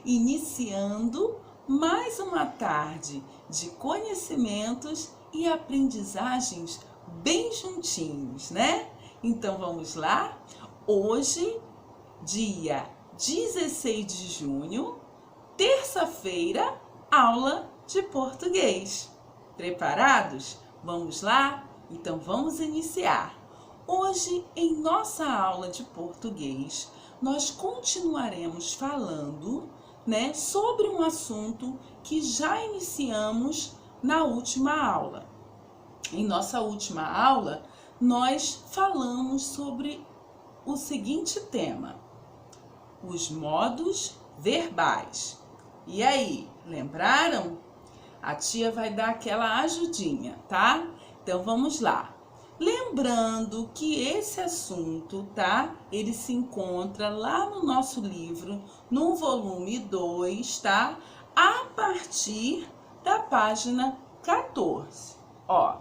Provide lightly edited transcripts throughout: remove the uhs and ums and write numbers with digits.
iniciando mais uma tarde de conhecimentos e aprendizagens bem juntinhos, né? Então vamos lá? Hoje, dia 16 de junho, terça-feira, aula de português. Preparados? Vamos lá? Então vamos iniciar. Hoje, em nossa aula de português, nós continuaremos falando, sobre um assunto que já iniciamos na última aula. Em nossa última aula, nós falamos sobre o seguinte tema: os modos verbais. E aí, lembraram? A tia vai dar aquela ajudinha, tá? Então vamos lá. Lembrando que esse assunto, tá? Ele se encontra lá no nosso livro, no volume 2, tá? A partir da página 14. Ó,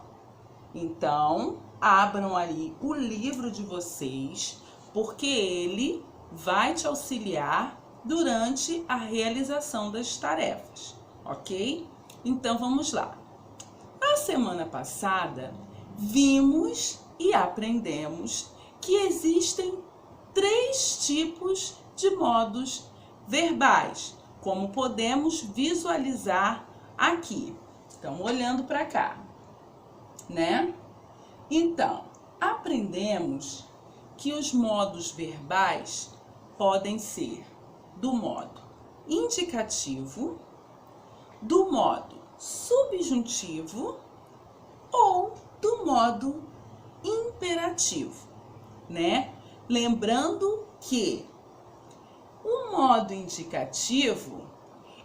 então, abram aí o livro de vocês, porque ele vai te auxiliar durante a realização das tarefas, ok? Então, vamos lá. Na semana passada, vimos e aprendemos que existem 3 tipos de modos verbais, como podemos visualizar aqui. Então, olhando para cá, né? Então, aprendemos que os modos verbais podem ser do modo indicativo, do modo subjuntivo ou do modo imperativo, né? Lembrando que o modo indicativo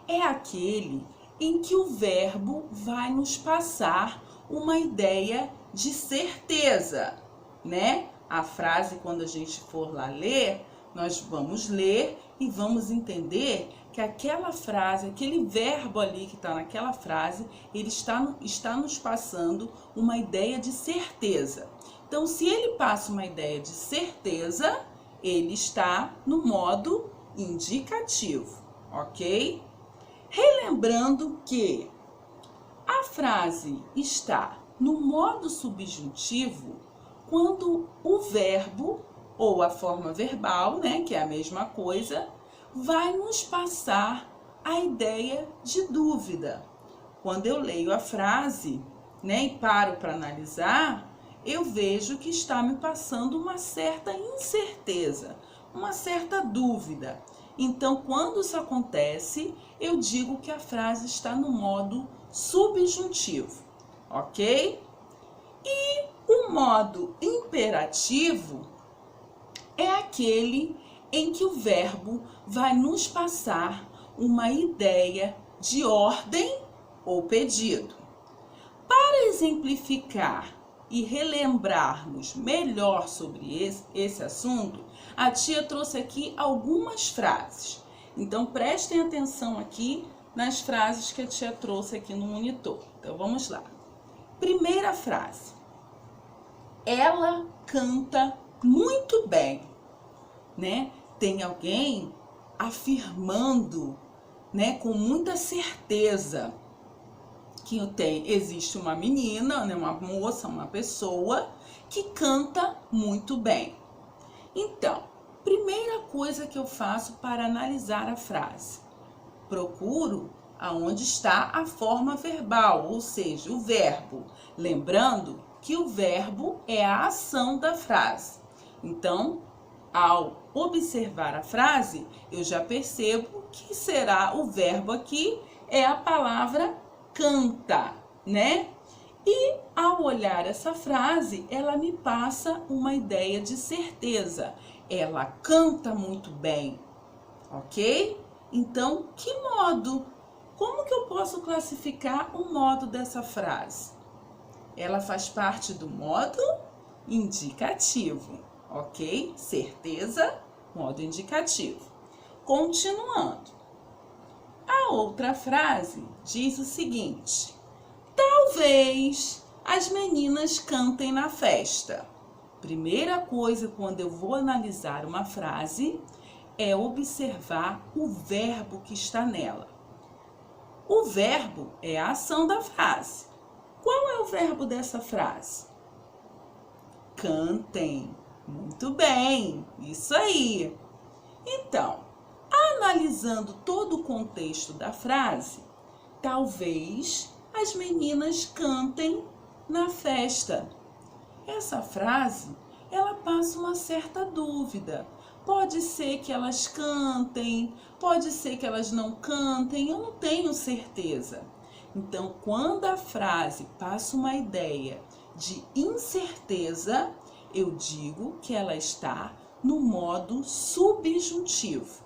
é aquele em que o verbo vai nos passar uma ideia de certeza, né? A frase, quando a gente for lá ler, nós vamos ler e vamos entender que aquela frase, aquele verbo ali que está naquela frase, ele está nos passando uma ideia de certeza. Então, se ele passa uma ideia de certeza, ele está no modo indicativo, ok? Relembrando que a frase está no modo subjuntivo quando o verbo ou a forma verbal, que é a mesma coisa, vai nos passar a ideia de dúvida. Quando eu leio a frase, e paro para analisar, eu vejo que está me passando uma certa incerteza, uma certa dúvida. Então, quando isso acontece, eu digo que a frase está no modo subjuntivo, ok? E o modo imperativo é aquele em que o verbo vai nos passar uma ideia de ordem ou pedido. Para exemplificar e relembrarmos melhor sobre esse assunto, a tia trouxe aqui algumas frases. Então, prestem atenção aqui nas frases que a tia trouxe aqui no monitor. Então, vamos lá. Primeira frase. Ela canta muito bem, Tem alguém afirmando, com muita certeza que existe uma menina, uma moça, uma pessoa que canta muito bem. Então, primeira coisa que eu faço para analisar a frase, procuro aonde está a forma verbal, ou seja, o verbo. Lembrando que o verbo é a ação da frase. Então, ao observar a frase, eu já percebo que será o verbo aqui, é a palavra canta, E ao olhar essa frase, ela me passa uma ideia de certeza. Ela canta muito bem, ok? Então, que modo? Como que eu posso classificar o modo dessa frase? Ela faz parte do modo indicativo, ok? Certeza, modo indicativo. Continuando. A outra frase diz o seguinte: talvez as meninas cantem na festa. Primeira coisa, quando eu vou analisar uma frase, é observar o verbo que está nela. O verbo é a ação da frase. Qual é o verbo dessa frase? Cantem. Muito bem, isso aí. Então, analisando todo o contexto da frase, talvez as meninas cantem na festa. Essa frase, ela passa uma certa dúvida. Pode ser que elas cantem, pode ser que elas não cantem, eu não tenho certeza. Então, quando a frase passa uma ideia de incerteza, eu digo que ela está no modo subjuntivo,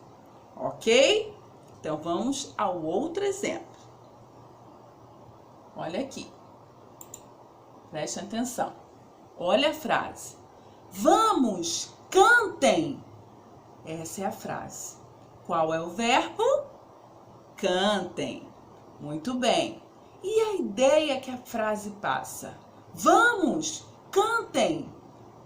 ok? Então, vamos ao outro exemplo. Olha aqui, preste atenção. Olha a frase. Vamos, cantem. Essa é a frase. Qual é o verbo? Cantem. Muito bem. E a ideia que a frase passa? Vamos, cantem.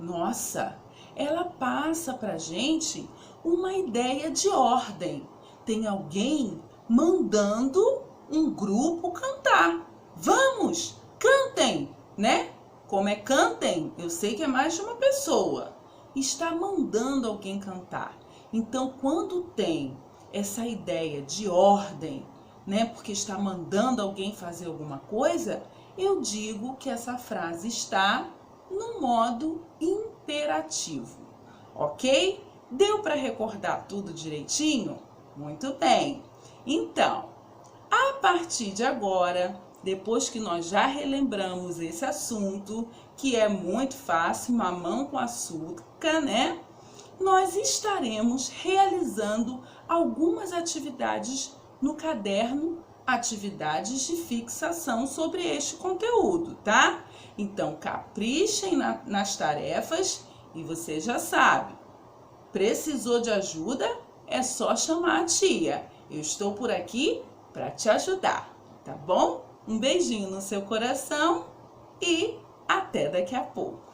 Nossa, ela passa pra gente uma ideia de ordem. Tem alguém mandando um grupo cantar. Vamos, cantem, né? Como é cantem, eu sei que é mais de uma pessoa. Está mandando alguém cantar. Então, quando tem essa ideia de ordem, né? Porque está mandando alguém fazer alguma coisa, eu digo que essa frase está no modo imperativo, ok? Deu para recordar tudo direitinho? Muito bem. Então, a partir de agora, depois que nós já relembramos esse assunto, que é muito fácil, mamão com açúcar, né? Nós estaremos realizando algumas atividades no caderno, atividades de fixação sobre este conteúdo, tá? Então, caprichem nas tarefas e você já sabe, precisou de ajuda? É só chamar a tia. Eu estou por aqui para te ajudar, tá bom? Um beijinho no seu coração e até daqui a pouco.